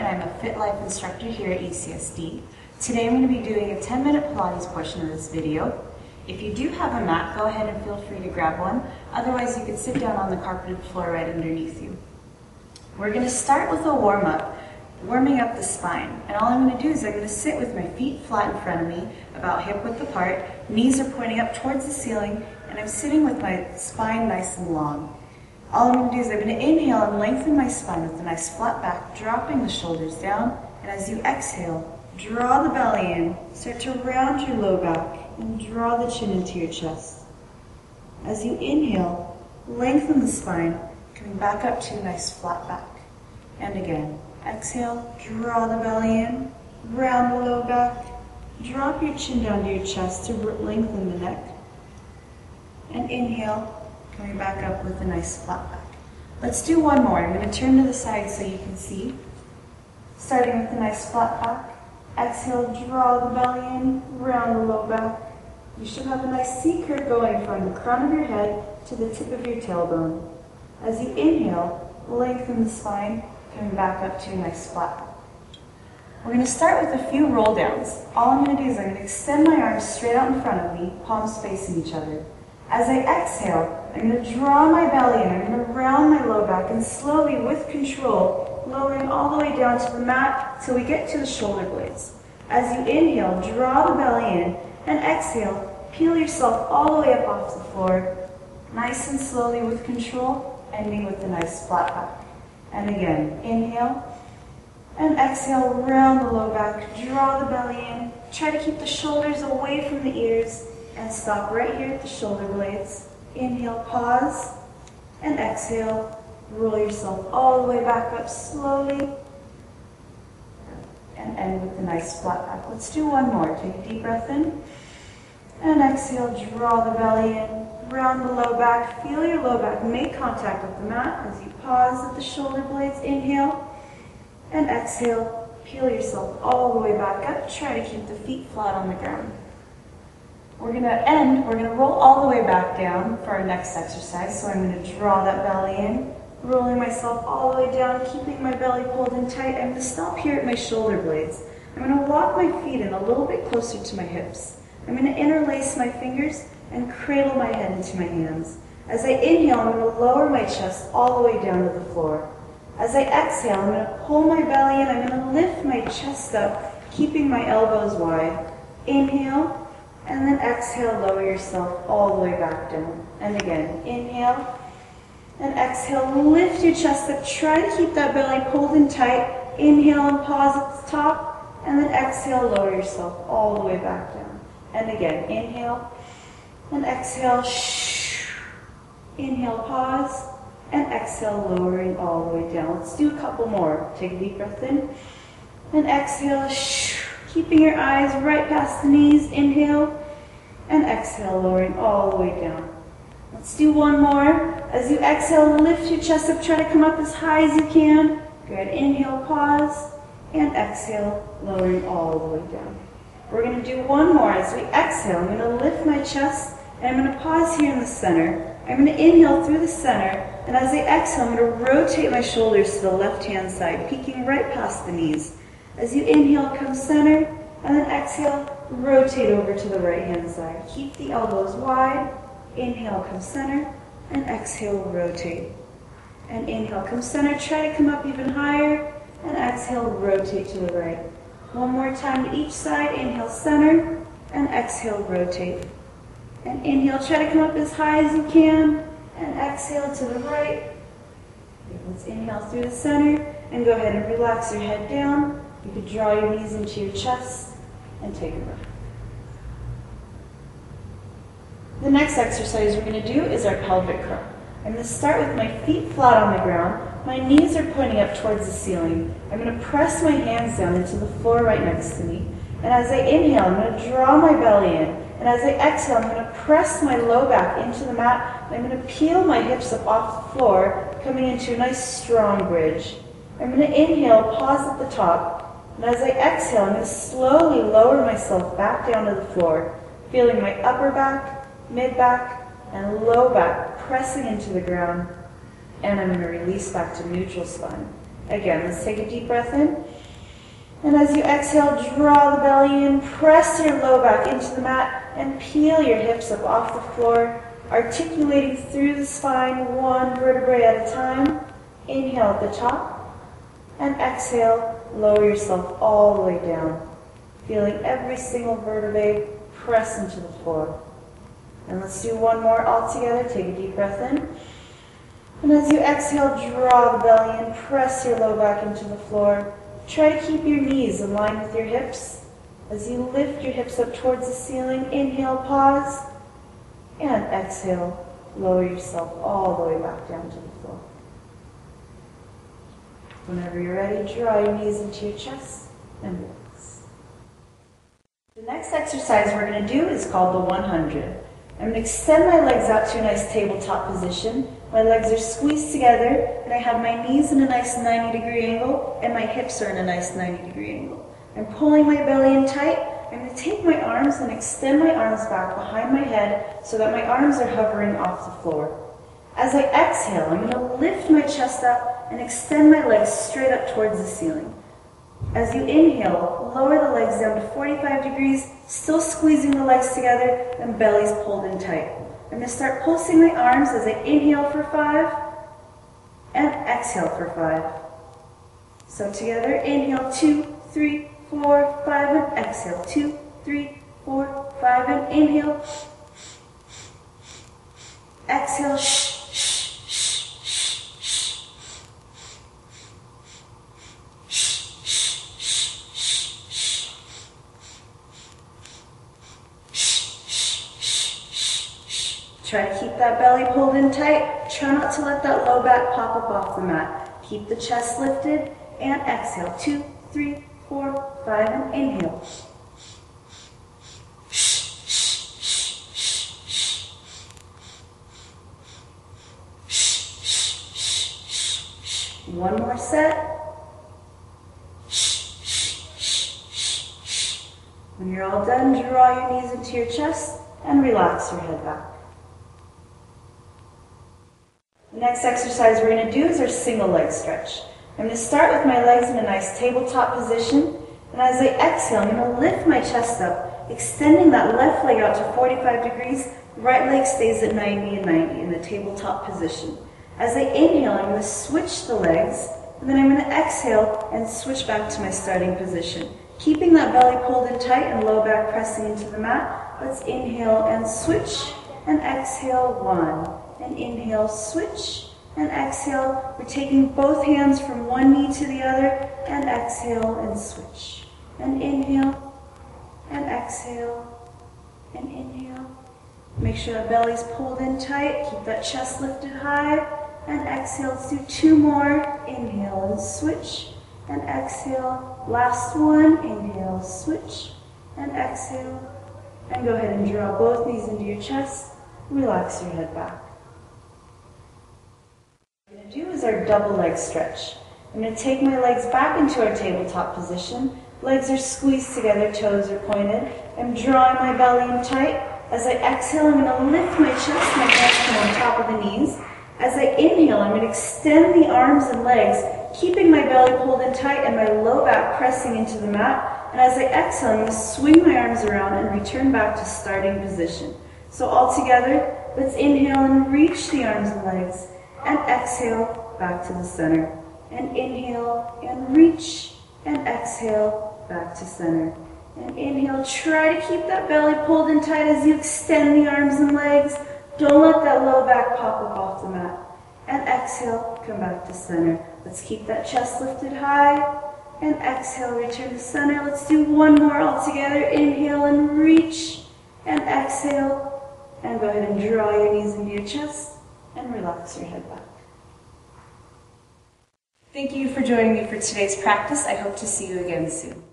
I'm a FitLife instructor here at UCSD. Today I'm going to be doing a 10-minute Pilates portion of this video. If you do have a mat, go ahead and feel free to grab one. Otherwise, you can sit down on the carpeted floor right underneath you. We're going to start with a warm-up, warming up the spine. And all I'm going to do is I'm going to sit with my feet flat in front of me, about hip width apart, knees are pointing up towards the ceiling, and I'm sitting with my spine nice and long. All I'm going to do is I'm going to inhale and lengthen my spine with a nice flat back, dropping the shoulders down. And as you exhale, draw the belly in, start to round your low back, and draw the chin into your chest. As you inhale, lengthen the spine, coming back up to a nice flat back. And again, exhale, draw the belly in, round the low back, drop your chin down to your chest to lengthen the neck. And inhale, coming back up with a nice flat back. Let's do one more. I'm going to turn to the side so you can see. Starting with a nice flat back. Exhale, draw the belly in, round the low back. You should have a nice C curve going from the crown of your head to the tip of your tailbone. As you inhale, lengthen the spine, coming back up to a nice flat back. We're going to start with a few roll downs. All I'm going to do is I'm going to extend my arms straight out in front of me, palms facing each other. As I exhale, I'm going to draw my belly in, I'm going to round my low back and slowly, with control, lowering all the way down to the mat till we get to the shoulder blades. As you inhale, draw the belly in, and exhale, peel yourself all the way up off the floor, nice and slowly with control, ending with a nice flat back. And again, inhale, and exhale, round the low back, draw the belly in, try to keep the shoulders away from the ears, and stop right here at the shoulder blades. Inhale, pause, and exhale. Roll yourself all the way back up slowly, and end with a nice flat back. Let's do one more. Take a deep breath in, and exhale, draw the belly in, round the low back, feel your low back make contact with the mat as you pause at the shoulder blades. Inhale, and exhale, peel yourself all the way back up. Try to keep the feet flat on the ground. We're going to roll all the way back down for our next exercise. So I'm going to draw that belly in, rolling myself all the way down, keeping my belly pulled in tight. I'm going to stop here at my shoulder blades. I'm going to walk my feet in a little bit closer to my hips. I'm going to interlace my fingers and cradle my head into my hands. As I inhale, I'm going to lower my chest all the way down to the floor. As I exhale, I'm going to pull my belly in. I'm going to lift my chest up, keeping my elbows wide. Inhale. And then exhale, lower yourself all the way back down. And again, inhale and exhale, lift your chest up. Try to keep that belly pulled in tight. Inhale and pause at the top. And then exhale, lower yourself all the way back down. And again, inhale and exhale. Inhale, pause, and exhale, lowering all the way down. Let's do a couple more. Take a deep breath in and exhale. Keeping your eyes right past the knees. Inhale and exhale, lowering all the way down. Let's do one more. As you exhale, lift your chest up. Try to come up as high as you can. Good. Inhale, pause, and exhale, lowering all the way down. We're going to do one more. As we exhale, I'm going to lift my chest, and I'm going to pause here in the center. I'm going to inhale through the center, and as I exhale, I'm going to rotate my shoulders to the left-hand side, peeking right past the knees. As you inhale, come center, and then exhale, rotate over to the right-hand side. Keep the elbows wide. Inhale, come center, and exhale, rotate. And inhale, come center, try to come up even higher, and exhale, rotate to the right. One more time to each side. Inhale, center, and exhale, rotate. And inhale, try to come up as high as you can, and exhale to the right. Let's inhale through the center, and go ahead and relax your head down. You could draw your knees into your chest and take a breath. The next exercise we're going to do is our pelvic curl. I'm going to start with my feet flat on the ground. My knees are pointing up towards the ceiling. I'm going to press my hands down into the floor right next to me. And as I inhale, I'm going to draw my belly in. And as I exhale, I'm going to press my low back into the mat. And I'm going to peel my hips up off the floor, coming into a nice strong bridge. I'm going to inhale, pause at the top. And as I exhale, I'm going to slowly lower myself back down to the floor, feeling my upper back, mid back, and low back pressing into the ground. And I'm going to release back to neutral spine. Again, let's take a deep breath in. And as you exhale, draw the belly in, press your low back into the mat, and peel your hips up off the floor, articulating through the spine, one vertebrae at a time. Inhale at the top, and exhale, lower yourself all the way down, feeling every single vertebrae press into the floor. And let's do one more all together. Take a deep breath in. And as you exhale, draw the belly in, press your low back into the floor. Try to keep your knees aligned with your hips. As you lift your hips up towards the ceiling, inhale, pause, and exhale, lower yourself all the way back down to the floor. Whenever you're ready, draw your knees into your chest and relax. The next exercise we're going to do is called the 100. I'm going to extend my legs out to a nice tabletop position. My legs are squeezed together, and I have my knees in a nice 90-degree angle, and my hips are in a nice 90-degree angle. I'm pulling my belly in tight. I'm going to take my arms and extend my arms back behind my head so that my arms are hovering off the floor. As I exhale, I'm going to lift my chest up and extend my legs straight up towards the ceiling. As you inhale, lower the legs down to 45 degrees, still squeezing the legs together, and belly's pulled in tight. I'm going to start pulsing my arms as I inhale for 5 and exhale for 5. So together, inhale 2, 3, 4, 5, and exhale 2, 3, 4, 5, and inhale. Exhale, shh, shh, shh, shh, shh. Try to keep that belly pulled in tight. Try not to let that low back pop up off the mat. Keep the chest lifted and exhale. 2, 3, 4, 5, and inhale. One more set. When you're all done, draw your knees into your chest and relax your head back. The next exercise we're going to do is our single leg stretch. I'm going to start with my legs in a nice tabletop position, and as I exhale, I'm going to lift my chest up, extending that left leg out to 45 degrees, right leg stays at 90 and 90 in the tabletop position. As I inhale, I'm going to switch the legs, and then I'm going to exhale and switch back to my starting position. Keeping that belly pulled in tight and low back pressing into the mat, let's inhale and switch, and exhale 1, and inhale, switch, and exhale. We're taking both hands from one knee to the other, and exhale and switch. And inhale, and exhale, and inhale. Make sure that belly's pulled in tight, keep that chest lifted high, and exhale. Let's do 2 more. Inhale and switch, and exhale. Last one, inhale, switch, and exhale. And go ahead and draw both knees into your chest. Relax your head back. What we're going to do is our double leg stretch. I'm going to take my legs back into our tabletop position. Legs are squeezed together, toes are pointed. I'm drawing my belly in tight. As I exhale, I'm going to lift my chest, my hands come on top of the knees. As I inhale, I'm going to extend the arms and legs, keeping my belly pulled in tight and my low back pressing into the mat. And as I exhale, I'm going to swing my arms around and return back to starting position. So all together, let's inhale and reach the arms and legs, and exhale back to the center. And inhale and reach, and exhale back to center. And inhale, try to keep that belly pulled in tight as you extend the arms and legs. Don't let that low back pop up off the mat. And exhale, come back to center. Let's keep that chest lifted high. And exhale, return to center. Let's do 1 more all together. Inhale and reach. And exhale. And go ahead and draw your knees into your chest. And relax your head back. Thank you for joining me for today's practice. I hope to see you again soon.